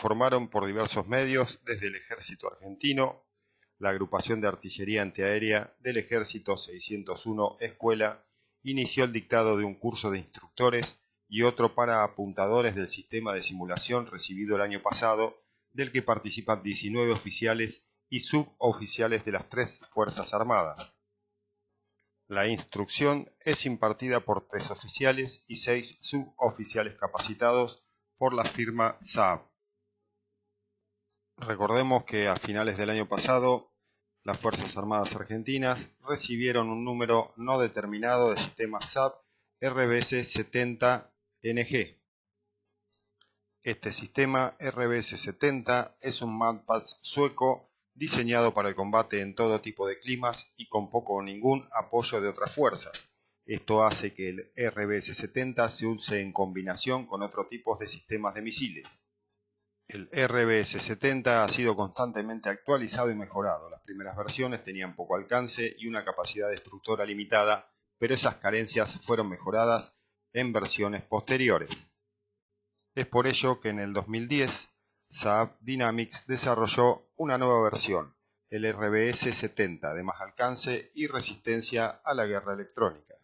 informaron por diversos medios desde el Ejército Argentino, la Agrupación de Artillería Antiaérea del Ejército 601 Escuela inició el dictado de un curso de instructores y otro para apuntadores del sistema de simulación recibido el año pasado, del que participan 19 oficiales y suboficiales de las 3 Fuerzas Armadas. La instrucción es impartida por 3 oficiales y 6 suboficiales capacitados por la firma Saab. Recordemos que a finales del año pasado, las Fuerzas Armadas Argentinas recibieron un número no determinado de sistemas Saab RBS-70NG. Este sistema RBS-70 es un Manpass sueco diseñado para el combate en todo tipo de climas y con poco o ningún apoyo de otras fuerzas. Esto hace que el RBS-70 se use en combinación con otros tipos de sistemas de misiles. El RBS-70 ha sido constantemente actualizado y mejorado. Las primeras versiones tenían poco alcance y una capacidad destructora limitada, pero esas carencias fueron mejoradas en versiones posteriores. Es por ello que en el 2010, Saab Dynamics desarrolló una nueva versión, el RBS-70, de más alcance y resistencia a la guerra electrónica.